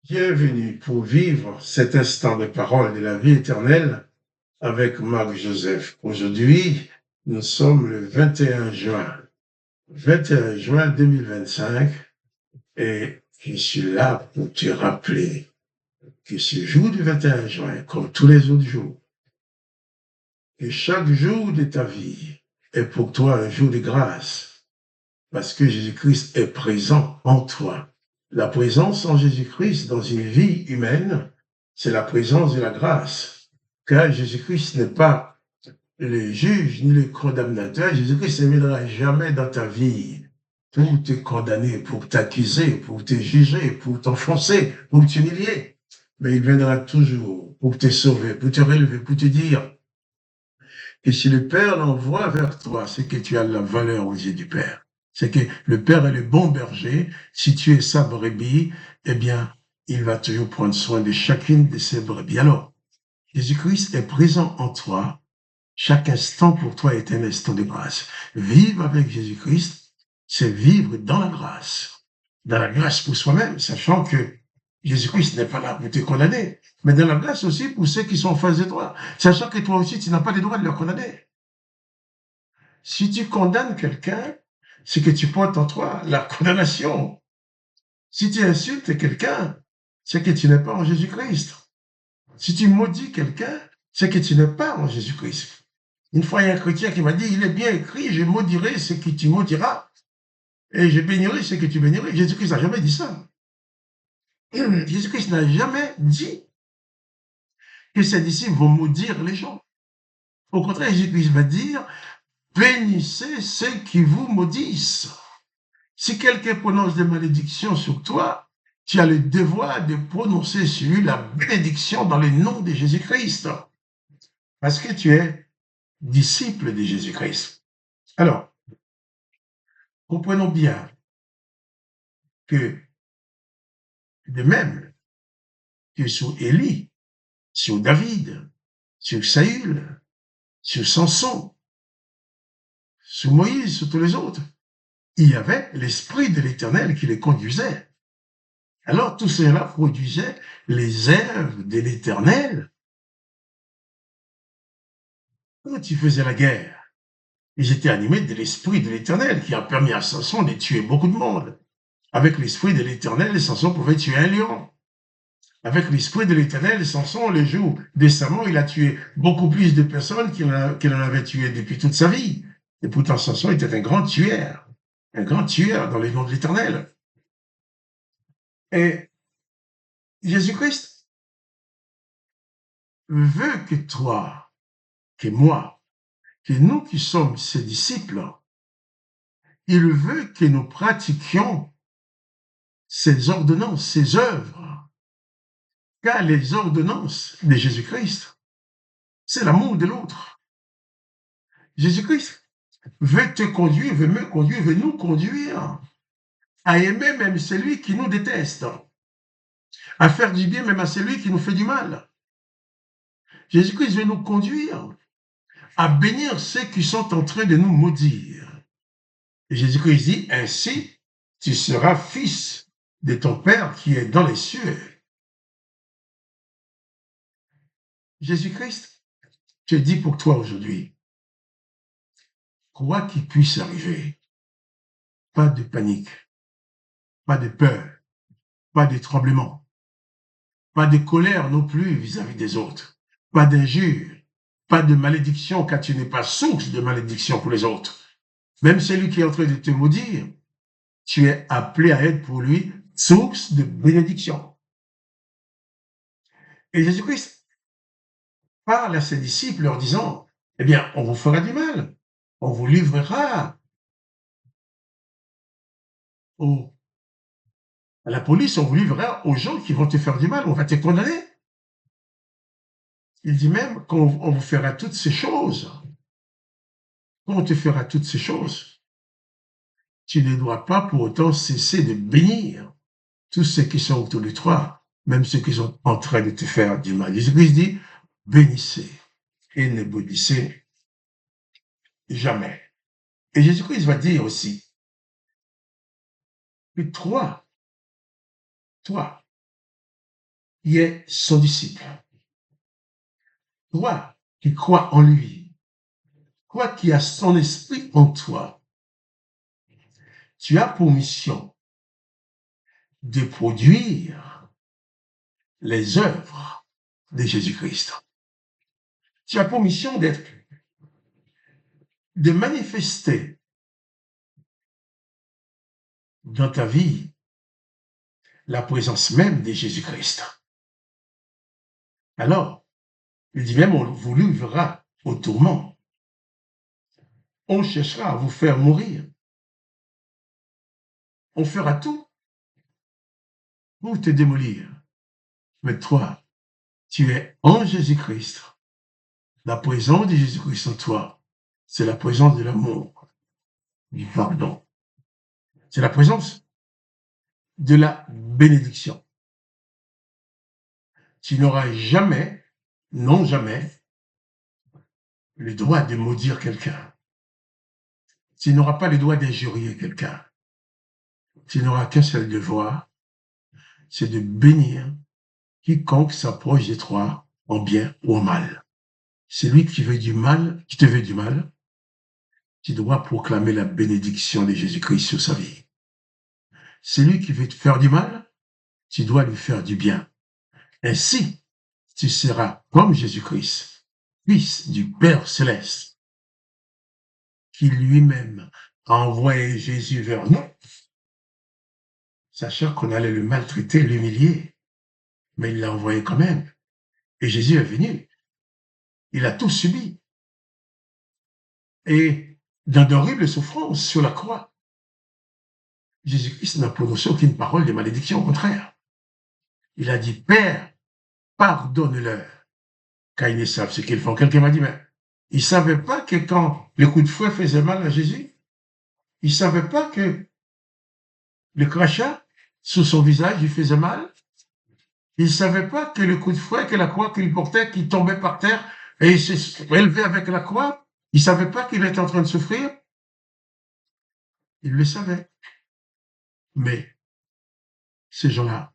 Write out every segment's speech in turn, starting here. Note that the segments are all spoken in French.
Bienvenue pour vivre cet instant de parole de la vie éternelle avec Marc Joseph. Aujourd'hui, nous sommes le 21 juin. 21 juin 2025 et je suis là pour te rappeler que ce jour du 21 juin, comme tous les autres jours, que chaque jour de ta vie est pour toi un jour de grâce parce que Jésus-Christ est présent en toi. La présence en Jésus-Christ dans une vie humaine, c'est la présence de la grâce. Car Jésus-Christ n'est pas le juge ni le condamnateur. Jésus-Christ ne viendra jamais dans ta vie pour te condamner, pour t'accuser, pour te juger, pour t'enfoncer, pour t'humilier. Mais il viendra toujours pour te sauver, pour te relever, pour te dire que si le Père l'envoie vers toi, c'est que tu as la valeur aux yeux du Père. C'est que le Père est le bon berger. Si tu es sa brebis, eh bien, il va toujours prendre soin de chacune de ses brebis. Alors, Jésus-Christ est présent en toi. Chaque instant pour toi est un instant de grâce. Vivre avec Jésus-Christ, c'est vivre dans la grâce. Dans la grâce pour soi-même, sachant que Jésus-Christ n'est pas là pour te condamner, mais dans la grâce aussi pour ceux qui sont en face de toi, sachant que toi aussi, tu n'as pas le droit de leur condamner. Si tu condamnes quelqu'un, c'est que tu portes en toi la condamnation. Si tu insultes quelqu'un, c'est que tu n'es pas en Jésus-Christ. Si tu maudis quelqu'un, c'est que tu n'es pas en Jésus-Christ. Une fois, il y a un chrétien qui m'a dit, il est bien écrit, je maudirai ce que tu maudiras, et je bénirai ce que tu béniras. Jésus-Christ n'a jamais dit ça. Jésus-Christ n'a jamais dit que ses disciples vont maudire les gens. Au contraire, Jésus-Christ va dire, bénissez ceux qui vous maudissent. Si quelqu'un prononce des malédictions sur toi, tu as le devoir de prononcer sur lui la bénédiction dans le nom de Jésus-Christ. Parce que tu es disciple de Jésus-Christ. Alors, comprenons bien que de même que sur Élie, sur David, sur Saül, sur Samson, sur Moïse, sur tous les autres, il y avait l'Esprit de l'Éternel qui les conduisait. Alors tout cela produisait les œuvres de l'Éternel. Quand tu faisais la guerre, ils étaient animés de l'Esprit de l'Éternel qui a permis à Samson de tuer beaucoup de monde. Avec l'Esprit de l'Éternel, Samson pouvait tuer un lion. Avec l'Esprit de l'Éternel, Samson, le jour décemment, il a tué beaucoup plus de personnes qu'il en avait tué depuis toute sa vie. Et pourtant, Samson était un grand tueur dans les noms de l'Éternel. Et Jésus-Christ veut que toi, que moi, que nous qui sommes ses disciples, il veut que nous pratiquions ses ordonnances, ses œuvres. Car les ordonnances de Jésus-Christ, c'est l'amour de l'autre. Jésus-Christ veut te conduire, veut me conduire, veut nous conduire à aimer même celui qui nous déteste, à faire du bien même à celui qui nous fait du mal. Jésus-Christ veut nous conduire à bénir ceux qui sont en train de nous maudire. Et Jésus-Christ dit, ainsi, tu seras fils de ton Père qui est dans les cieux. Jésus-Christ te dit pour toi aujourd'hui, quoi qu'il puisse arriver, pas de panique, pas de peur, pas de tremblement, pas de colère non plus vis-à-vis des autres, pas d'injure, pas de malédiction, car tu n'es pas source de malédiction pour les autres. Même celui qui est en train de te maudire, tu es appelé à être pour lui source de bénédiction. Et Jésus-Christ parle à ses disciples leur disant, eh bien, on vous fera du mal, on vous livrera à la police, on vous livrera aux gens qui vont te faire du mal, on va te condamner. Il dit même qu'on vous fera toutes ces choses. Quand on te fera toutes ces choses, tu ne dois pas pour autant cesser de bénir tous ceux qui sont autour de toi, même ceux qui sont en train de te faire du mal. Jésus-Christ dit, bénissez et ne maudissez jamais. Et Jésus-Christ va dire aussi que toi, qui est son disciple, toi qui crois en lui, toi qui as son esprit en toi, tu as pour mission de produire les œuvres de Jésus-Christ. Tu as pour mission de manifester dans ta vie la présence même de Jésus-Christ. Alors, il dit même, on vous livrera au tourment. On cherchera à vous faire mourir. On fera tout pour te démolir. Mais toi, tu es en Jésus-Christ. La présence de Jésus-Christ en toi, c'est la présence de l'amour, du pardon. C'est la présence de la bénédiction. Tu n'auras jamais, non jamais, le droit de maudire quelqu'un. Tu n'auras pas le droit d'injurier quelqu'un. Tu n'auras qu'un seul devoir, c'est de bénir quiconque s'approche de toi en bien ou en mal. Celui qui veut du mal, qui te veut du mal, tu dois proclamer la bénédiction de Jésus-Christ sur sa vie. Celui qui veut te faire du mal, tu dois lui faire du bien. Ainsi, tu seras comme Jésus-Christ, fils du Père céleste, qui lui-même a envoyé Jésus vers nous, sachant qu'on allait le maltraiter, l'humilier, mais il l'a envoyé quand même. Et Jésus est venu. Il a tout subi. Et dans d'horribles souffrances sur la croix, Jésus-Christ n'a prononcé aucune parole de malédiction, au contraire. Il a dit, Père, pardonne-leur, car ils ne savent ce qu'ils font. Quelqu'un m'a dit, mais ils ne savaient pas que quand le coup de fouet faisait mal à Jésus, ils ne savaient pas que le crachat sur son visage, il faisait mal. Ils ne savaient pas que le coup de fouet, que la croix qu'il portait, qui tombait par terre et il s'est élevé avec la croix, ils ne savaient pas qu'il était en train de souffrir. Ils le savaient. Mais ces gens-là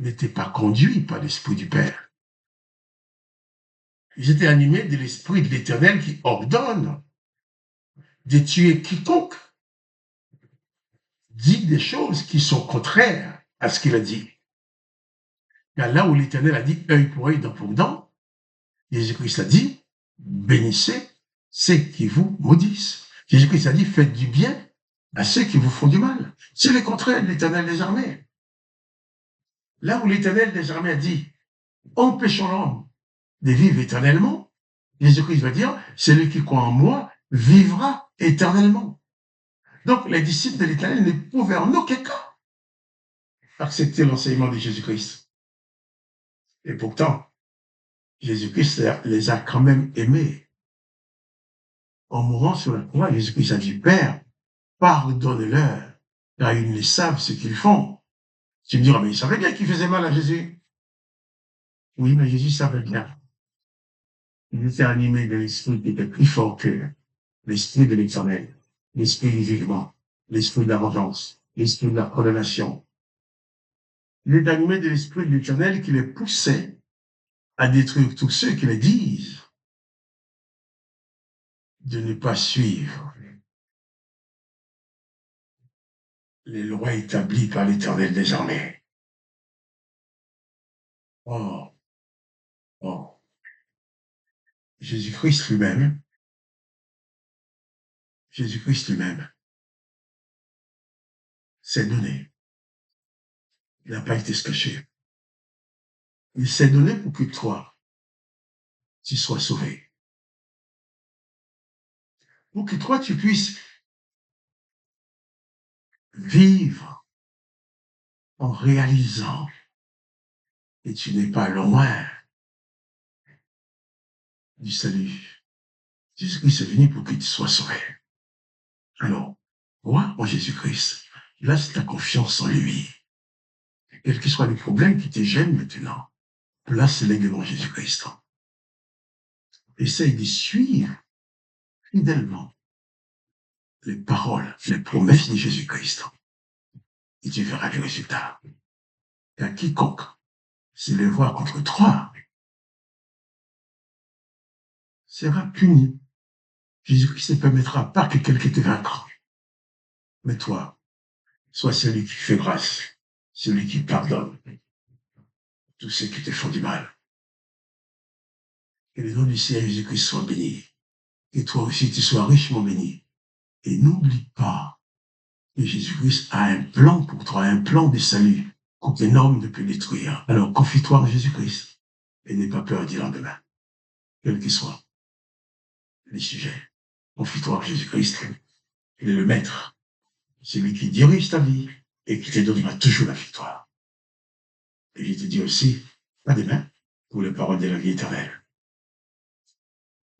n'étaient pas conduits par l'Esprit du Père. Ils étaient animés de l'Esprit de l'Éternel qui ordonne de tuer quiconque dit des choses qui sont contraires à ce qu'il a dit. Car là où l'Éternel a dit œil pour œil, dent pour dent, Jésus-Christ a dit bénissez ceux qui vous maudissent. Jésus-Christ a dit faites du bien à ceux qui vous font du mal. C'est le contraire de l'Éternel des armées. Là où l'Éternel des armées a dit empêchons l'homme de vivre éternellement, Jésus-Christ va dire celui qui croit en moi vivra éternellement. Donc les disciples de l'Éternel ne pouvaient en aucun cas accepter l'enseignement de Jésus-Christ. Et pourtant, Jésus-Christ les a quand même aimés. En mourant sur la croix, Jésus-Christ a dit, Père, pardonne-leur, car ils ne savent ce qu'ils font. Tu me diras, mais ils savaient bien qu'il faisait mal à Jésus. Oui, mais Jésus savait bien. Il était animé de l'esprit qui était plus fort que l'esprit de l'Éternel, l'esprit du jugement, l'esprit de la vengeance, l'esprit de la condamnation. Il est animé de l'esprit de l'Éternel qui les poussait à détruire tous ceux qui les disent de ne pas suivre les lois établies par l'Éternel des armées. Oh, oh. Jésus-Christ lui-même s'est donné. Il n'a pas été caché. Il s'est donné pour que toi, tu sois sauvé. Pour que toi, tu puisses vivre en réalisant que tu n'es pas loin du salut. Jésus-Christ est venu pour que tu sois sauvé. Alors, crois en Jésus-Christ. Place ta confiance en lui. Quels que soient les problèmes qui te gênent maintenant, place-les devant Jésus-Christ. Essaye de suivre fidèlement les paroles, les promesses de Jésus-Christ. Et tu verras le résultat. car quiconque s'élèvera contre toi sera puni. Jésus-Christ ne permettra pas que quelqu'un te vaincra. Mais toi, sois celui qui fait grâce, celui qui pardonne tous ceux qui te font du mal. Que le nom du Seigneur Jésus-Christ soit béni. Que toi aussi tu sois richement béni. Et n'oublie pas que Jésus-Christ a un plan pour toi, un plan de salut qu'aucun homme ne peut détruire. Alors confie-toi en Jésus-Christ et n'aie pas peur du lendemain, quel que soit les sujets. Confie-toi en Jésus-Christ. Il est le maître, celui qui dirige ta vie et qui te donnera toujours la victoire. Et je te dis aussi, pas demain, pour les paroles de la vie éternelle.